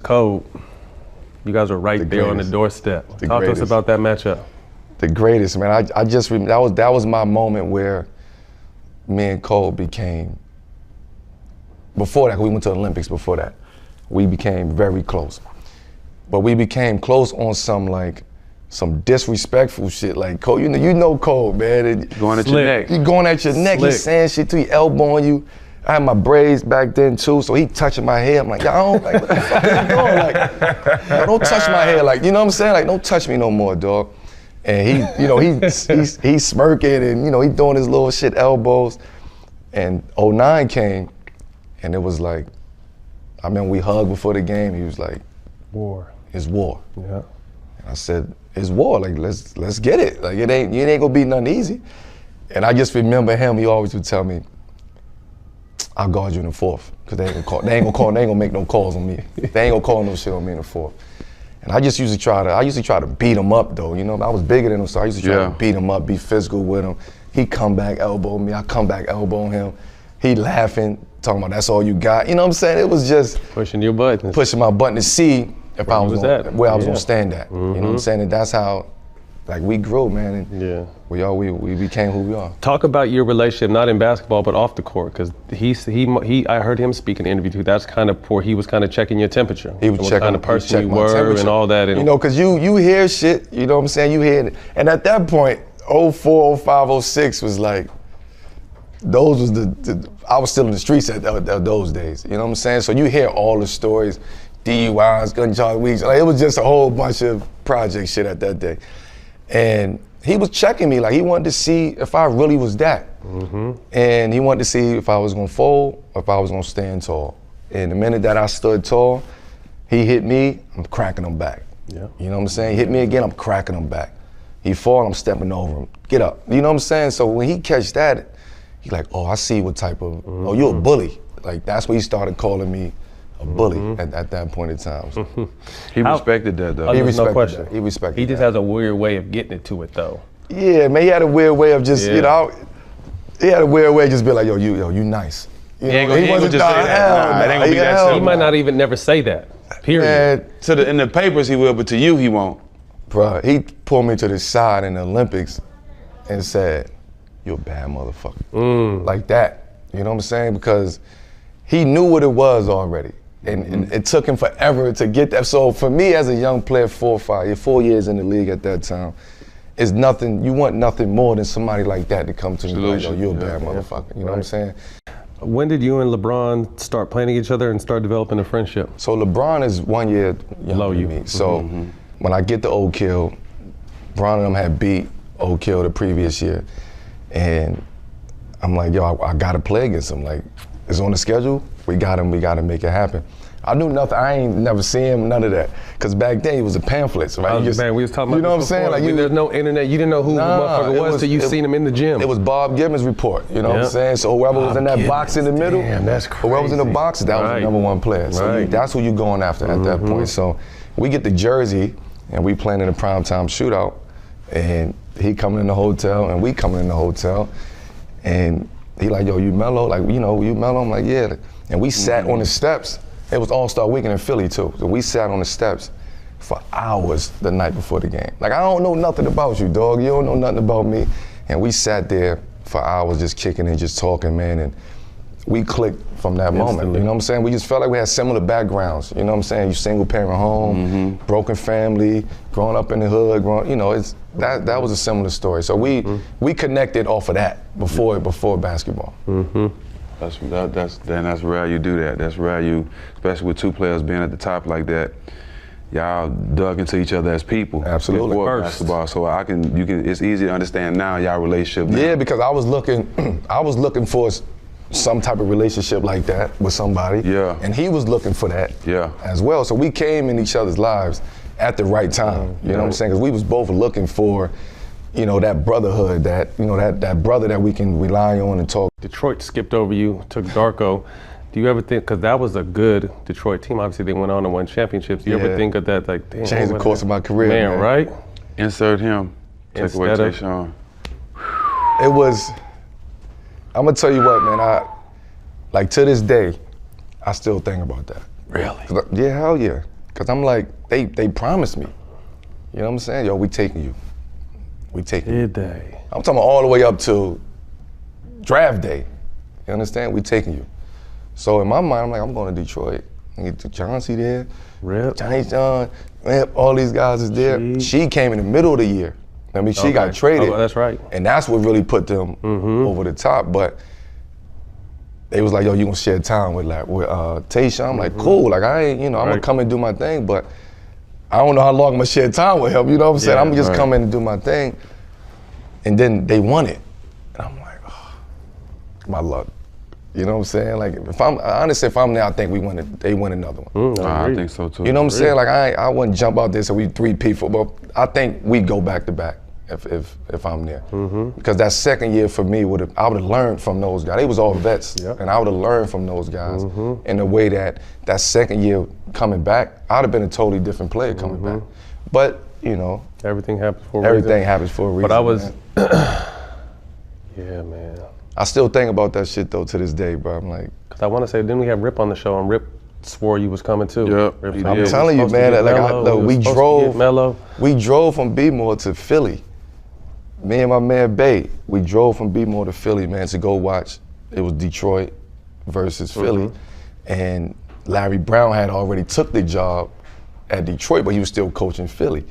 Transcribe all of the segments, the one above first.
Cole, you guys were right there on the doorstep. Talk to us about that matchup. The greatest, man. I just remember, that was my moment where me and Cole became, before that, we went to the Olympics before that, we became very close. But we became close on some disrespectful shit. Like Cole, you know Cole, man. Going at your neck. He going at your neck, he's saying shit to you, elbowing you. I had my braids back then too, so he touching my hair. I'm like, yo, like, what the fuck are you doing? Like, yo, don't touch my hair. Like, you know what I'm saying? Like, don't touch me no more, dog. And he, you know, he's smirking and, you know, he doing his little shit elbows. And 09 came, and it was like, I remember we hugged before the game. He was like, war. It's war. Yeah. And I said, it's war. Like, let's get it. Like, it ain't gonna be nothing easy. And I just remember him. He always would tell me, I'll guard you in the fourth, because they ain't gonna make no calls on me. They ain't gonna call no shit on me in the fourth. And I just usually try to beat him up though, you know? I was bigger than him, so I used to try to beat him up, be physical with him. He come back, elbow me, I come back, elbow him. He laughing, talking about that's all you got. You know what I'm saying? It was just pushing your button. Pushing my button to see if I was where I was gonna stand at. You know what I'm saying? And that's how, like, we grew, man. And we became who we are. Talk about your relationship, not in basketball, but off the court, because I heard him speak in the interview too. That's kind of where he was kind of checking your temperature. He was checking what kind of person you were and all that. And, you know, because you hear shit, you know what I'm saying? You hear it. And at that point, 04, 05, 06 was like, those was I was still in the streets at those days. You know what I'm saying? So you hear all the stories, DUIs, gun charge weeks. Like, it was just a whole bunch of project shit at that day. And he was checking me, like he wanted to see if I really was that. And he wanted to see if I was gonna fold or if I was gonna stand tall. And the minute that I stood tall, he hit me, I'm cracking him back. Yeah. You know what I'm saying? He hit me again, I'm cracking him back. He fall, I'm stepping over him. Get up. You know what I'm saying? So when he catch that, he like, oh, I see what type of, oh, you're a bully. Like, that's when he started calling me a bully at that point in time. So. He respected that though. He respected that. He respected He just has a weird way of getting it to it though. Yeah, man, he had a weird way of just, you know, he had a weird way of just be like, yo, you nice. You know, he wasn't just say that. It ain't gonna be that simple. He might not even never say that, period. Man, in the papers he will, but to you he won't. Bruh, he pulled me to the side in the Olympics and said, you're a bad motherfucker. Like that, you know what I'm saying? Because he knew what it was already. And it took him forever to get that. So for me as a young player, 4 years in the league at that time, is nothing, you want nothing more than somebody like that to come to me like, yo, you're a bad motherfucker, you know what I'm saying? When did you and LeBron start playing each other and start developing a friendship? So LeBron is 1 year younger than me. So when I get to Oak Hill, Bron and them had beat Oak Hill the previous year. And I'm like, yo, I gotta play against him. Like, it's on the schedule, we gotta make it happen. I knew nothing, I ain't never seen him, none of that. Cause back then, he was a pamphlets, right? Man, we was talking about, you know what I'm saying? Like, there's no internet, you didn't know who the motherfucker was till you seen him in the gym. It was Bob Gibbons' report, you know what I'm saying? So whoever was in that box in the middle, that's crazy. Whoever was in the box, that was the #1 player. So that's who you going after at that point. So we get to Jersey, and we playing in a primetime shootout, and he coming in the hotel, and we coming in the hotel, and he like, yo, you Melo? Like, you know, you Melo? I'm like, yeah. And we sat on the steps. It was All-Star Weekend in Philly too. So we sat on the steps for hours the night before the game. Like, I don't know nothing about you, dog. You don't know nothing about me. And we sat there for hours just kicking and just talking, man. And we clicked from that moment, you know what I'm saying? We just felt like we had similar backgrounds, you know what I'm saying? You single parent home, broken family, growing up in the hood, you know, that was a similar story. So we connected off of that before basketball. That's rare you do that. That's rare you, especially with two players being at the top like that. Y'all dug into each other as people. Absolutely. Before basketball, so it's easy to understand now y'all relationship. Now. Yeah, because I was looking for some type of relationship like that with somebody. Yeah. And he was looking for that as well. So we came in each other's lives at the right time. You know what I'm saying? Because we was both looking for, you know, that brotherhood, that, you know, that brother that we can rely on and talk. Detroit skipped over you, took Darko. Do you ever think, because that was a good Detroit team, obviously they went on and won championships. Do you ever think of that, like, damn, changed the course of my career, man. Right? Insert him, take away Tayshaun. It was, I'm gonna tell you what, man, like to this day, I still think about that. Really? Yeah, hell yeah. Because I'm like, they promised me. You know what I'm saying? Yo, we taking you. We taking you. Did they? I'm talking all the way up to draft day. You understand? We taking you. So in my mind, I'm like, I'm going to Detroit. I get Chauncey there. Rip. Johnny John, Rip, all these guys is there. She came in the middle of the year. I mean, she got traded. Oh, that's right. And that's what really put them over the top. But they was like, yo, you gonna share time with Tayshaun? I'm like, cool. Like, I ain't, I'm gonna come and do my thing, but I don't know how long I'm gonna share time with him. You know what I'm saying? I'm just come in and do my thing. And then they won it. And I'm like, oh, my luck. You know what I'm saying? Like, honestly, if I'm there, I think they win another one. I think so too. You know what I'm saying? Like, I wouldn't jump out there so we 3-peat football. I think we go back to back if I'm there. Because that second year for me, I would have learned from those guys. They was all vets, and I would have learned from those guys in the way that second year coming back, I'd have been a totally different player coming back. But, everything happens for a reason. Everything happens for a reason. But I was, yeah, man. I still think about that shit though to this day, bro. I'm like, because I want to say, didn't we have Rip on the show, and Rip swore you was coming too. Yep. I'm telling you, man. We drove from B-More to Philly. Me and my man Bay, we drove from B-More to Philly, man, to go watch. It was Detroit versus Philly, and Larry Brown had already took the job at Detroit, but he was still coaching Philly.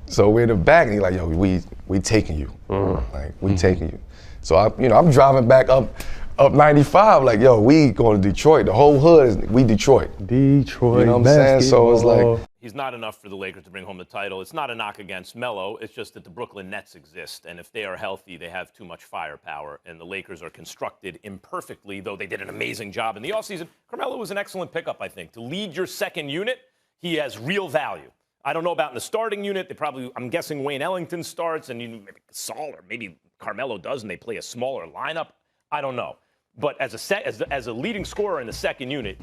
So we're in the back, and he's like, "Yo, we taking you, like we taking you." So I'm driving back up 95, like, yo, we going to Detroit. The whole hood is we Detroit. Detroit. You know what I'm saying? So it's like, he's not enough for the Lakers to bring home the title. It's not a knock against Melo. It's just that the Brooklyn Nets exist, and if they are healthy, they have too much firepower, and the Lakers are constructed imperfectly, though they did an amazing job in the offseason. Carmelo was an excellent pickup, I think. To lead your second unit, he has real value. I don't know about in the starting unit. I'm guessing Wayne Ellington starts, and maybe Saul or maybe Carmelo does, and they play a smaller lineup. I don't know. But as a leading scorer in the second unit,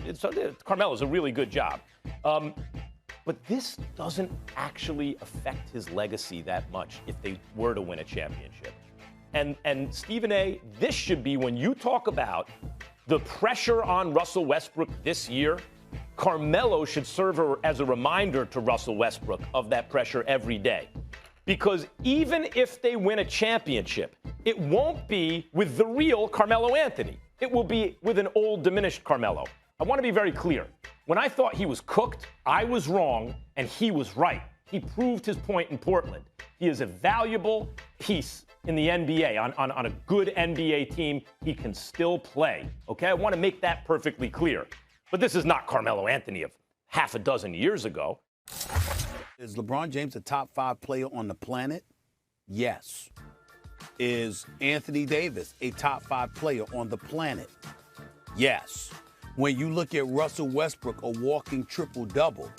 Carmelo's a really good job. But this doesn't actually affect his legacy that much if they were to win a championship. And Stephen A., this should be when you talk about the pressure on Russell Westbrook this year, Carmelo should serve as a reminder to Russell Westbrook of that pressure every day. Because even if they win a championship, it won't be with the real Carmelo Anthony. It will be with an old, diminished Carmelo. I want to be very clear. When I thought he was cooked, I was wrong, and he was right. He proved his point in Portland. He is a valuable piece in the NBA. On a good NBA team, he can still play. Okay? I want to make that perfectly clear. But this is not Carmelo Anthony of half a dozen years ago. Is LeBron James a top 5 player on the planet? Yes. Is Anthony Davis a top 5 player on the planet? Yes. When you look at Russell Westbrook, a walking triple-double,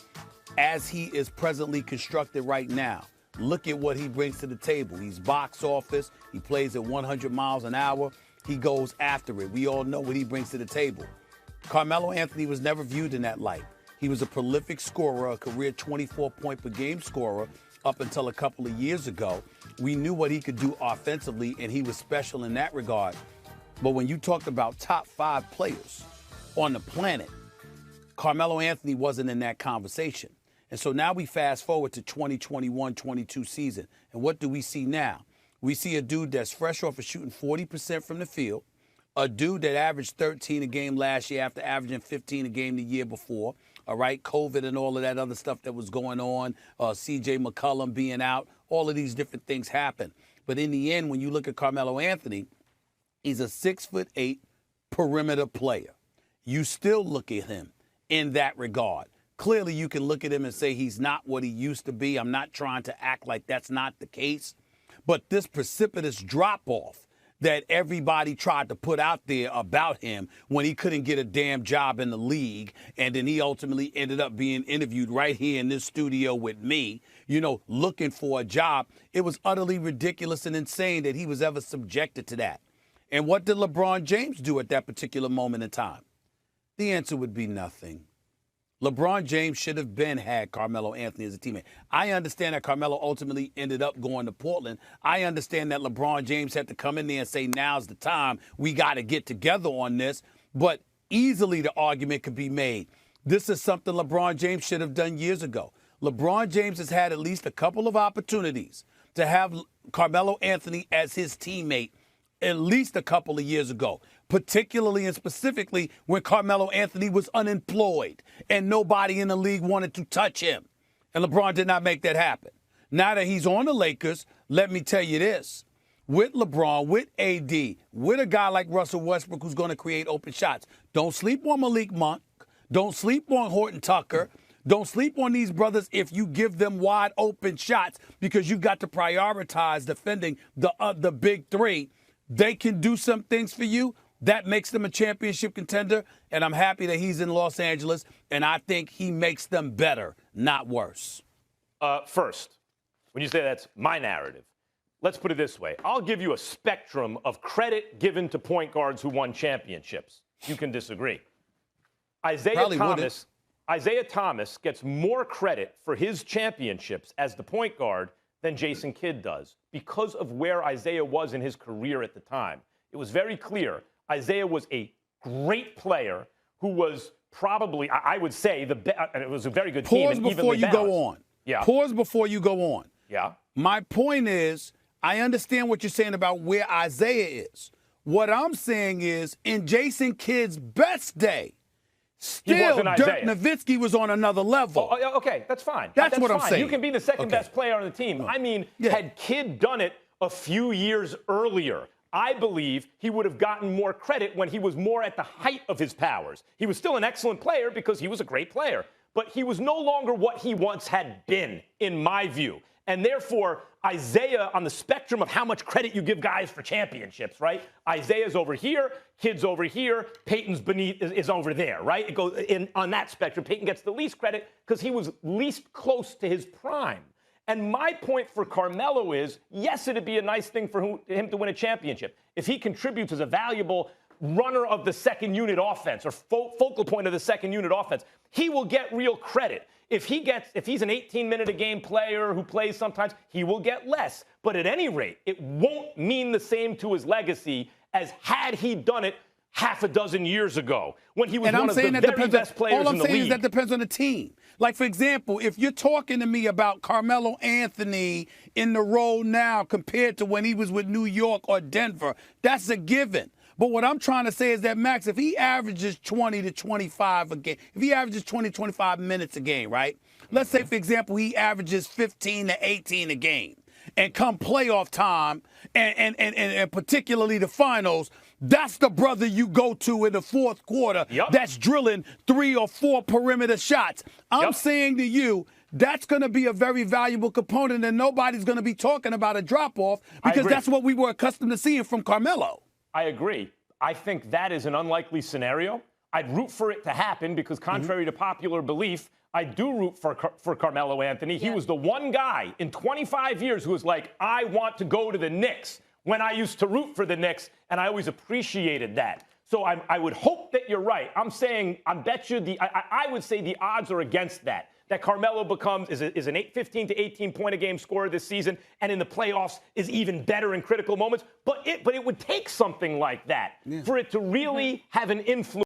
as he is presently constructed right now, look at what he brings to the table. He's box office. He plays at 100 miles an hour. He goes after it. We all know what he brings to the table. Carmelo Anthony was never viewed in that light. He was a prolific scorer, a career 24-point-per-game scorer up until a couple of years ago. We knew what he could do offensively, and he was special in that regard. But when you talked about top 5 players on the planet, Carmelo Anthony wasn't in that conversation. And so now we fast forward to 2021-22 season. And what do we see now? We see a dude that's fresh off of shooting 40% from the field, a dude that averaged 13 a game last year after averaging 15 a game the year before. All right, COVID and all of that other stuff that was going on, C.J. McCollum being out, all of these different things happen. But in the end, when you look at Carmelo Anthony, he's a 6'8" perimeter player. You still look at him in that regard. Clearly, you can look at him and say he's not what he used to be. I'm not trying to act like that's not the case. But this precipitous drop-off that everybody tried to put out there about him when he couldn't get a damn job in the league, and then he ultimately ended up being interviewed right here in this studio with me, looking for a job. It was utterly ridiculous and insane that he was ever subjected to that. And what did LeBron James do at that particular moment in time? The answer would be nothing. LeBron James should have had Carmelo Anthony as a teammate. I understand that Carmelo ultimately ended up going to Portland. I understand that LeBron James had to come in there and say, now's the time. We got to get together on this. But easily the argument could be made. This is something LeBron James should have done years ago. LeBron James has had at least a couple of opportunities to have Carmelo Anthony as his teammate at least a couple of years ago, particularly and specifically when Carmelo Anthony was unemployed and nobody in the league wanted to touch him. And LeBron did not make that happen. Now that he's on the Lakers, let me tell you this. With LeBron, with AD, with a guy like Russell Westbrook who's going to create open shots, don't sleep on Malik Monk. Don't sleep on Horton Tucker. Don't sleep on these brothers if you give them wide open shots, because you've got to prioritize defending the big three. They can do some things for you. That makes them a championship contender, and I'm happy that he's in Los Angeles, and I think he makes them better, not worse. First, when you say that's my narrative, let's put it this way. I'll give you a spectrum of credit given to point guards who won championships. You can disagree. Isaiah Thomas gets more credit for his championships as the point guard than Jason Kidd does because of where Isaiah was in his career at the time. It was very clear Isaiah was a great player who was probably, I would say, and it was a very good team. Pause before you go on. Yeah. Pause before you go on. Yeah. My point is, I understand what you're saying about where Isaiah is. What I'm saying is, in Jason Kidd's best day, still, Dirk Nowitzki was on another level. Oh, okay, that's fine. That's what I'm saying. You can be the second best player on the team. I mean, had Kidd done it a few years earlier, I believe he would have gotten more credit when he was more at the height of his powers. He was still an excellent player because he was a great player, but he was no longer what he once had been, in my view. And therefore, Isaiah, on the spectrum of how much credit you give guys for championships, right? Isaiah's over here, Kidd's over here, Peyton's is over there, right? It goes on that spectrum. Peyton gets the least credit because he was least close to his prime. And my point for Carmelo is, yes, it'd be a nice thing for him to win a championship if he contributes as a valuable runner of the second unit offense or focal point of the second unit offense. He will get real credit. If he's an 18-minute-a-game player who plays sometimes, he will get less. But at any rate, it won't mean the same to his legacy as had he done it half a dozen years ago when he was one of the very best players in the league. All I'm saying is that depends on the team. Like, for example, if you're talking to me about Carmelo Anthony in the role now compared to when he was with New York or Denver, that's a given. But what I'm trying to say is that, Max, if he averages 20 to 25 a game, if he averages 20, 25 minutes a game, right? Let's say, for example, he averages 15 to 18 a game. And come playoff time, and particularly the finals, that's the brother you go to in the fourth quarter that's drilling 3 or 4 perimeter shots. I'm saying to you, that's going to be a very valuable component, and nobody's going to be talking about a drop-off because that's what we were accustomed to seeing from Carmelo. I agree. I think that is an unlikely scenario. I'd root for it to happen because contrary to popular belief, I do root for Carmelo Anthony. He was the one guy in 25 years who was like, I want to go to the Knicks when I used to root for the Knicks, and I always appreciated that. So I would hope that you're right. I'm saying, I bet you I would say the odds are against that Carmelo is an 15 to 18 point a game scorer this season, and in the playoffs is even better in critical moments. But it would take something like that for it to really have an influence.